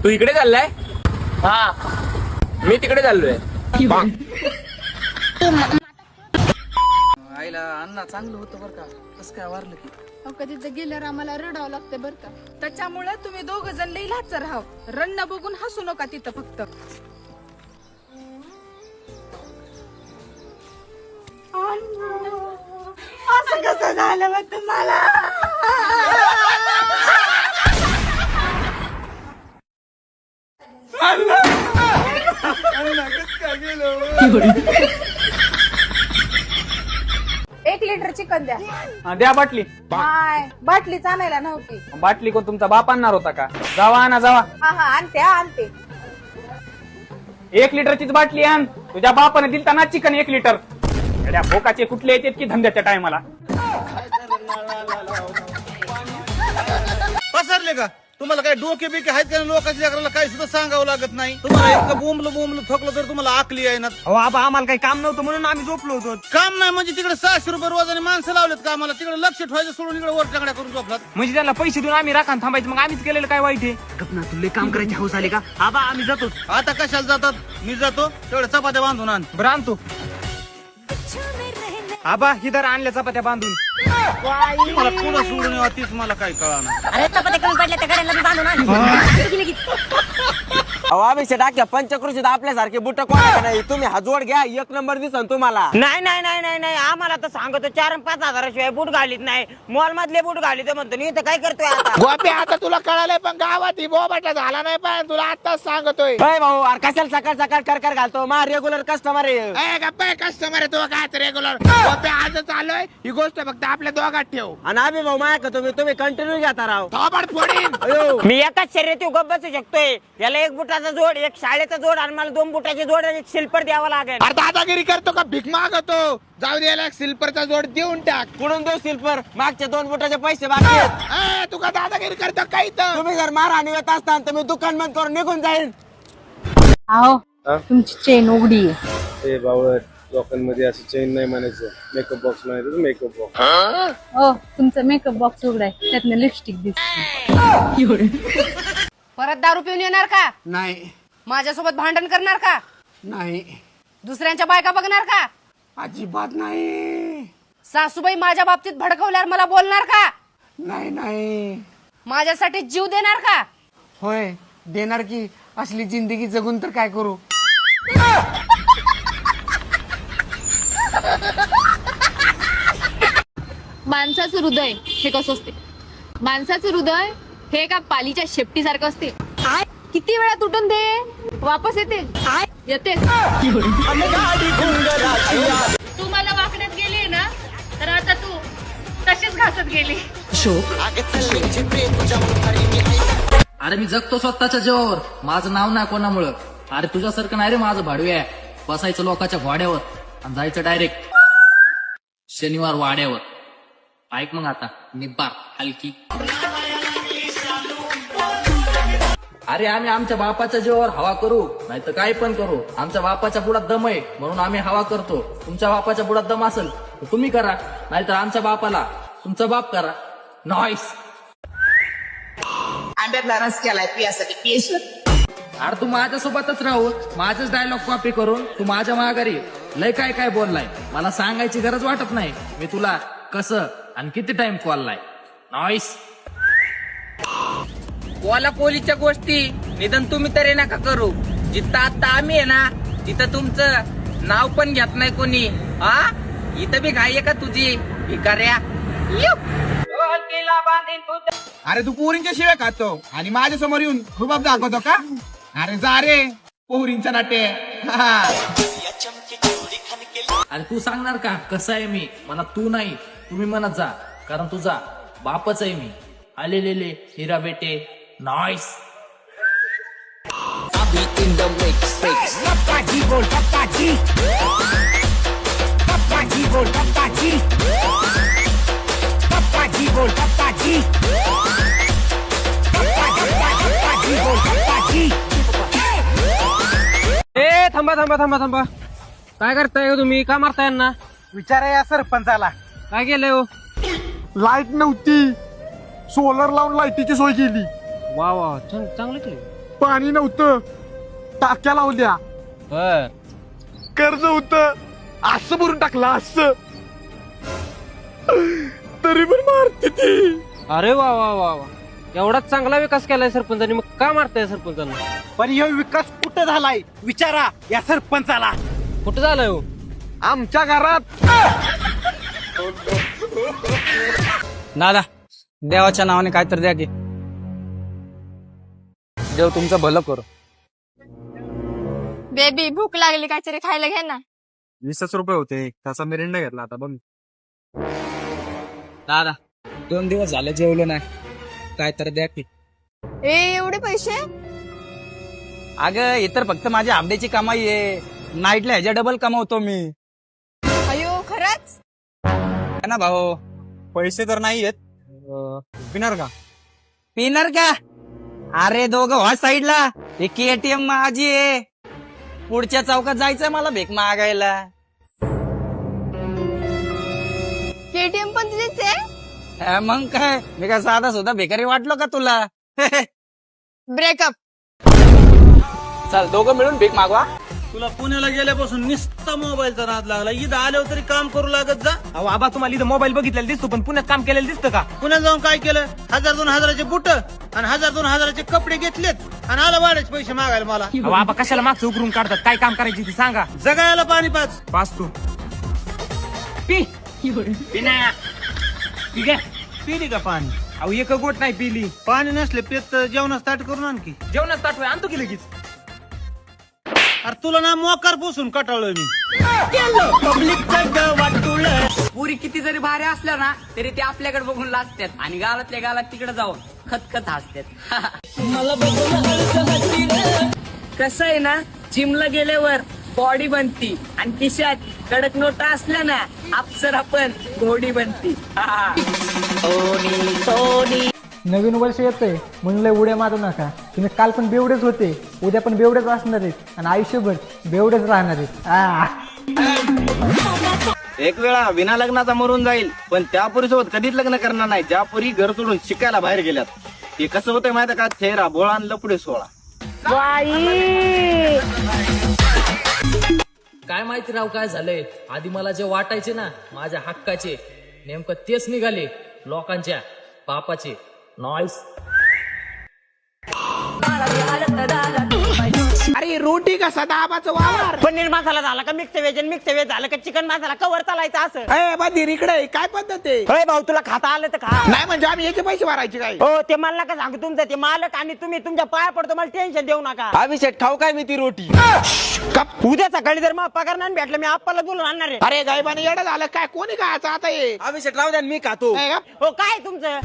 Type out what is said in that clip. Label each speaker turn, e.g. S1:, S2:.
S1: तू इकडे चाललाय?
S2: हा
S1: मी तिकडे चाललोय.
S2: आईला अण्णा चांगलं होतं बरं का, कसं काय वारलं की.
S3: कधी तर गेल्यावर आम्हाला रडावं लागतं बरं का. त्याच्यामुळे तुम्ही दोघ जण लई लाच राहाव. रडणं बघून हसू नका तिथं फक्त. असं कसं झालं मग तुम्हाला? एक लिटर चिकन द्या.
S2: द्या बाटली.
S3: हाय, बाटलीच आणायला नव्हती.
S2: बाटली कोण तुमचा बाप आणणार होता का? जावा आणा जावा.
S3: हा हा आणते.
S2: 1 लिटरचीच बाटली आण. तुझ्या बापाने दिलता ना चिकन 1 लिटर. त्या भोकाचे कुठले येतात की धंद्याच्या टायमाला.
S4: पसरले का तुम्हाला काय डोके बिके आहेत का? लोकांच्या लेकराला काही सुद्धा सांगावं लागत नाही. तुम्हाला इतकं बोंबलं थकलं तर तुम्हाला आकली आहे ना.
S5: आम्हाला काही काम नव्हतं म्हणून आम्ही झोपलो होतो.
S4: काम नाही म्हणजे तिकडे 600 रुपये रोजाने माणसं लावलेत का? आम्हाला तिकडे लक्ष ठेवायचं सोडून इकडे वर टाकड्या करून झोपलात.
S5: म्हणजे त्यांना पैसे देऊन आम्ही राखण थांबायचं, मग आम्हीच केलेलं काय वाईट आहे? गपना तुला काम करायची हौस आली का? आबा आम्ही जातो.
S4: आता कशाला जातात? मी जातो तेवढे चपात्या बांधून आण.
S5: बरं आणतो. आबा हिदर आणल्या चपात्या बांधून.
S4: मला पुढं सोडून यावं तीच मला काही कळणार.
S6: अरे चपात्या कमी पडल्या त्या गाड्याला बांधून आण.
S7: अभिषेक टाक्या पंचकृषीत आपल्यासारखे बुट कोणा नाही. तुम्ही हा जोड घ्या, 1 नंबर दिसन तुम्हाला.
S6: नाही आम्हाला तर सांगतो 4-5 हजाराशिवाय बूट घालीत नाही. मॉल मधले बूट घालीत म्हणतो. मी तर काय करतोय आता?
S7: गोपी आता तुला कळालंय पण गावात ही बोबाटा झाला नाही पण तुला आताच सांगतोय. भाऊ अरे कशाला सकाळ सकाळ कर घालतो? मा रेग्युलर कस्टमर आहे. कस्टमर आहे तो काय रेग्युलर. गोपी आजच आलोय, ही गोष्ट फक्त आपल्या दोघात ठेव. आणि आम्ही भाऊ माया का तुम्ही कंटिन्यू घेता राव. थोबाड फोडीन.
S6: मी एकाच शर्यती गप्प बसू शकतोय. याला 1 बुटाचा जोड, 1 शाळेचा जोड आणि मला 2 बुटाचे जोड आणि 1 शिल्पर द्यावा लागेल.
S7: अरे दादागिरी करतो का? भीक मागतो. जाऊ द्यायला सिल्परचा जोड देऊन टाक. कुठून देऊ सिल्पर? मागच्या 2 बुटाचे पैसे बाकी आहेत. तू का दादागिरी करतो काही? तर तुम्ही जर मारहाणी येत असता तर मी दुकान बंद करून निघून जाईन.
S3: अहो तुमची चेन उघडी आहे.
S8: ते बावळ लोकांमध्ये असं चेन नाही म्हणायचं, मेकअप बॉक्स म्हणायचं. मेकअप बॉक्स
S3: हो तुमचा मेकअप बॉक्स उघडाय, त्यातनं लिपस्टिक दिसते. परत दारू पिऊन येणार का?
S7: नाही.
S3: माझ्यासोबत भांडण करणार का?
S7: नाही.
S3: दुसऱ्यांच्या बायका बघणार का?
S7: अजिबात नाही.
S3: सासूबाई माझ्या बाबतीत भडकवल्यावर मला बोलणार का?
S7: नाही.
S3: माझ्यासाठी जीव देणार का?
S7: होय देणार की. असली जिंदगी जगून तर काय करू?
S3: माणसाचं हृदय हे कसं असते? माणसाचं हृदय हे एका पालीच्या शेपटीसारखं असते. किती वेळा तुटून दे वापस येते. तू मला वाकड्यात गेली ना, तर आता तू तशीच घासत गेली.
S9: अरे मी जगतो स्वतःच्या जीवावर, माझं नाव नाही कोणामुळं. अरे तुझ्यासारखं नाही रे माझं भाडव्या. बसायचं लोकांच्या घोड्यावर आणि जायचं डायरेक्ट शनिवार वाड्यावर. ऐक मग आता निब्बार हलकी. अरे आम्ही आमच्या बापाच्या जीवावर हवा करू नाही तर काही पण करू. आमच्या बापाच्या बुडात दम आहे म्हणून आम्ही हवा करतो. तुमच्या बापाच्या बुडात दम असेल तर तुम्ही करा, नाहीतर आमच्या बापाला तुमचा बाप करा. नॉईस.
S6: आंब्यातला रस केलाय पियासाठी.
S9: अरे तू माझ्यासोबतच राहू, माझेच डायलॉग कॉपी करून तू माझ्या माघारी लय काय बोललाय. मला सांगायची गरज वाटत नाही मी तुला कसं आणि किती टाइम कॉललाय. नॉईस.
S1: कोला कोलीच्या गोष्टी निधन तुम्ही तरी नका करू. जिथं आता आम्ही आहे ना तिथं तुमचं नाव पण घेत नाही कोणी. हा इथं बी घाई आहे का तुझी भिकाऱ्या?
S7: अरे तू पोरींच्या शिव्या खातो आणि माझ्या समोर येऊन रुबाब दाखवतो का? अरे जा रे पोरींच्या नाट्य.
S9: अरे तू सांगणार का कसं आहे मी? मला तू नाही तुम्ही म्हणत जा, कारण तुझा बापच आहे मी. आलेले हिरा बेटे. नॉईस.
S2: थांबा. काय करताय तुम्ही? का मारताय ना?
S5: विचारा या सरपंचाला.
S2: काय केलंय हो?
S5: लाईट नव्हती, सोलर लावून लाईटीची सोय केली.
S2: वा चांगलं केलं.
S7: पाणी नव्हतं, टाक्या लावल्या, कर्ज होतं, असं भरून टाकलं असं, तरी पण मारते ती.
S5: अरे वा वा वा वा, एवढाच चांगला विकास केलाय सरपंचांनी, मग का मारताय सरपंचांना?
S7: पण ह्यो विकास कुठं झालाय विचारा या सरपंचाला.
S5: कुठं झालंय हो?
S7: आमच्या घरात.
S2: दादा देवाच्या नावाने काय तर द्या की, देव तुमचं भलं करू.
S3: बेबी भूक लागली, काहीतरी खायला घे ना.
S8: 20 रुपये होते, त्याचा मिरिंडा घेतला आता बघ.
S2: दादा 2 दिवस झाले जेवलो नाही, काय तर द्या की.
S3: एवढे पैसे?
S2: अगं इतर फक्त माझ्या आंब्याची कमाई आहे, नाईटला ह्याच्या डबल कमावतो मी.
S3: अयो खरंच?
S2: है ना भाऊ?
S8: पैसे तर नाही आहेत, पिणार का?
S2: पिणार का? अरे दोघं व्हा साईडला, एक एटीएम माझी आहे, पुढच्या चौकात जायचंय मला भीक मागायला.
S3: केटीएम पण तुझेच आहे?
S2: मग काय, मी काय साधा सुद्धा भिकारी वाटलो का तुला?
S3: ब्रेकअप.
S2: चल दोघं मिळून भीक मागवा.
S4: तुला पुण्याला गेल्यापासून नुसता मोबाईलचा नाद लागला. इथं आल्यावर तरी काम करू लागत जा.
S5: अहो आबा, तुम्हाला इथं मोबाईल बघितलेला दिसतो, पण पुण्यात काम केलेलं दिसतं का?
S4: पुण्यात जाऊन काय केलं? 1000-2000चे बुट आणि 1000-2000चे कपडे घेतलेत आणि आला वाढायचे पैसे मागायला मला.
S5: अहो आबा, कशाला मागचं उकरून काढतात? काय काम करायची ती सांगा.
S4: जगायला पाणी पाच.
S5: पाच तू पी. पिना ठीक आहे.
S4: पिली का पाणी?
S5: अहो एक गोट नाही पिली.
S4: पाणी नसले पेत जेवणास ताट करून आणखी.
S5: जेवणाच ताटवाय आणतो की लगेच.
S4: अरे तुला ना मोकार पुसून कटाळलोय मी.
S1: पुरी किती जरी भारी असल्या ना तरी ते आपल्याकडे बघून लाजतात आणि गावातल्या गावात तिकडे जाऊन खतखत हसतात. मला कसं आहे ना, जिमला गेल्यावर बॉडी बनती आणि खिशात कडक नोटा असल्या ना अप्सरा पण घोडी बनती.
S10: नवीन वर्ष येतंय म्हणून लय उड्या मारू नका. तुम्ही काल पण बेवडेच होते, उद्या पण बेवडेच असणार आहेत आणि आयुष्यभर बेवडेच राहणार आहेत.
S7: एक वेळा विना लग्नाचा मरून जाईल, पण त्या पुरीसोबत कधीच लग्न करणार नाही ज्या पुरी घर सोडून शिकायला बाहेर गेल्यात. ते कसं होतंय माहिती का? चेहरा बोळा आणि लपडे सोळा.
S9: काय माहिती राव काय झालंय. आधी मला जे वाटायचे ना माझ्या हक्काचे, नेमकं तेच निघाले लोकांच्या बापाचे. नॉईस.
S7: अरे रोटी कसा दाबाचं वावर.
S6: पनीर मसाला झाला का मिक्स व्हेज झालं का चिकन मसाला कवर चालायचं असं.
S7: बधीर इकडे काय पद्धत आहे?
S6: होय भाऊ, तुला खाता आलं तर खा.
S7: नाही म्हणजे आम्ही याचे पैसे भरायचे काय?
S6: हो ते मला नका सांगू, तुमचं ते मालक आणि तुम्ही तुमच्या पाया पडतो, मला टेन्शन देऊ नका.
S7: अभिषेक खाऊ काय मी ती रोटी?
S6: उद्या सकाळी जर मग पगार नाही भेटलं मी आप्पाला बोलून आणणार आहे.
S7: अरे गायबाने येडं झालं काय? कोणी खायचं आता हे?
S5: अभिषेक राहू द्या, मी खातो.
S6: हो काय तुमचं